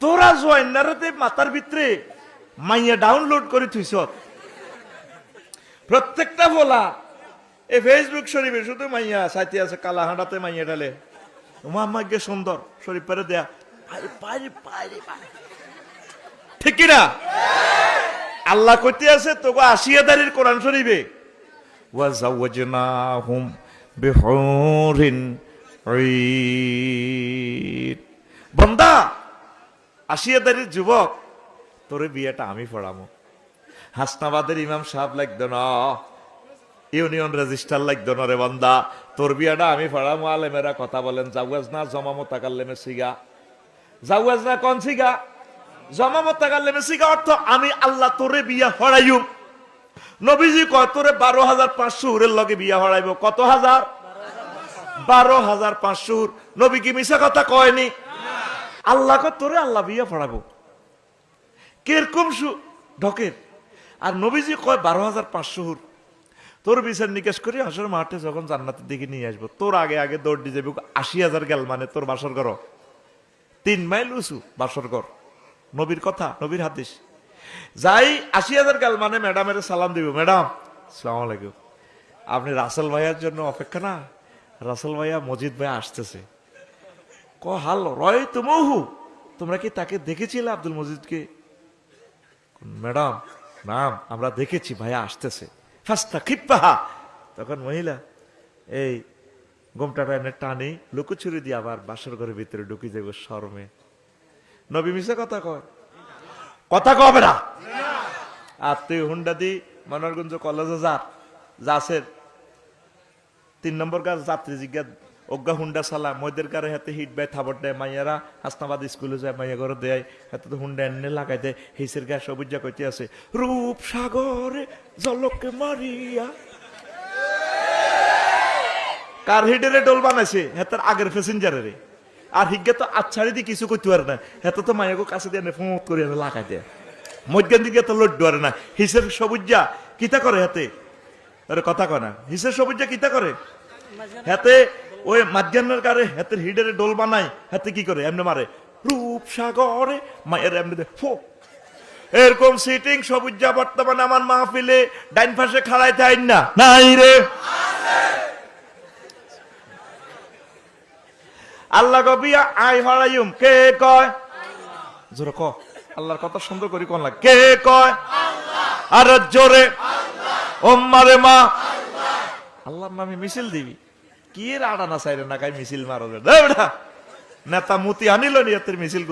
তোরা জয়েনারতে মাথার ভিতরে মাইয়া ডাউনলোড করে থুইছ প্রত্যেকটা বলা এই ফেসবুক শরীফে শুধু মাইয়া সাইতে আছে কালা হাঁটাতে মাইয়া ডালে মাম্মাকে সুন্দর শরীফ পেরে দেয়া ঠিক না আল্লাহ কইতে আছে তোকে 80 দাঁড়ির কোরআন শরীফে ওয়াজাওয়াজনাহুম বিহুরিন ঈদ বান্দা 80 দাঁড়ির যুবক তোরে বিয়েটা আমি পড়ামো হাসনাবাদের ইমাম সাহেব লাগতো না ইউনিয়ন রেজিস্টার লাগতো না রে বান্দা তোর বিয়েটা আমি পড়ামো আলেমেরা কথা বলেন জাওয়াজ না জমামত তাকাল্লেমে সিগা জাওয়াজ না কোন সিগা জমামত তাকাল্লেমে সিগা অর্থ আমি আল্লাহ তোরে বিয়া পড়াইম নবীজি কয় তোরে 12,500 হুরের লগে বিয়া পড়াইবো কত হাজার 12,500 হুর নবী কি মিছা কথা কয়নি আল্লাহ কয় তোরে আল্লাহ বিয়া পড়াবো কিরকম ঢকের আর নবীজি কয় 12,500 হুর তোর বিচার নিকাশ করে হাসর মাঠে যখন জান্নাতের দিকে নিয়ে আসবো তোর আগে আগে দৌড় দিয়ে যাবো 80,000 গেল মানে তোর বাসর ঘর 3 মাইল উঁচু বাসর ঘর নবীর কথা নবীর হাদিস যাই 80,000 গেল মানে ম্যাডামের সালাম দিব ম্যাডাম আসসালামু আলাইকুম আপনি রাসেল ভাইয়ার জন্য অপেক্ষা না রাসেল ভাইয়া মজিদ ভাইয়া আসতেছে ক হাল রয় তুমহু তোমরা কি তাকে দেখেছিলে আব্দুল মজিদকে ম্যাডাম নাম আমরা দেখেছি ভাইয়া আসতেছে ফাস্তা খিপ্পাহা তখন মহিলা এই গোমটাটা এনে টানি লুকোচুরি দিয়ে আবার বাসর ঘরের ভিতরে ঢুকি যাবো শরমে নবী মিশা কথা কয় কথা কবে না আর তুই হুন্ডা দি মনোরগঞ্জ কলেজে যাসের 3 নম্বর গাছ যাত্রী জিজ্ঞা অজ্ঞা হুন্ডা চালা মদের কারে হাতে হিট বাই থাবর দেয় মাইয়ারা হাসনাবাদ স্কুলে যায় মাইয়া ঘরে দেয় হাতে তো হুন্ডা এনে লাগাই দেয় হিসের গা সবুজা কইতে আছে রূপ সাগরে জলকে মারিয়া কার হিডেরে ডোল বানাইছে হেতার আগের প্যাসেঞ্জারের আর হিজ্ঞা তো আচ্ছাড়ি দিয়ে কিছু করতে পারে না হেতে তো মাইয়াকে কাছে দিয়ে ফোঁত করে লাগাই দেয় মধ্যান দিকে তো লড্ডু আর না হিসের সবুজা কিতা করে হাতে আরে কথা কয় না হিসের সবুজা কিতা করে হাতে ওই মাঝখানের কারে হাতের হিডের ডোল বানায় হাতে কি করে এমনি মারে রূপ সাগরে মায়ের এমনি ফো এরকম সিটিং সবুজা বর্তমানে আমার মাহফিলে ডাইন পাশে খাড়াইতে আইন না নাই রে আল্লাহ কবিয়া আই হরাইম কে কয় জোরে ক আল্লাহর কথা সুন্দর করি কোন লাগে কে কয় আর জোরে ওম্মারে মা আল্লাহর নামে মিছিল দিবি কি রাডা না চাইরে না গাই মিছিল মারো নেতা মুতি আনিল নিয়তের মিছিল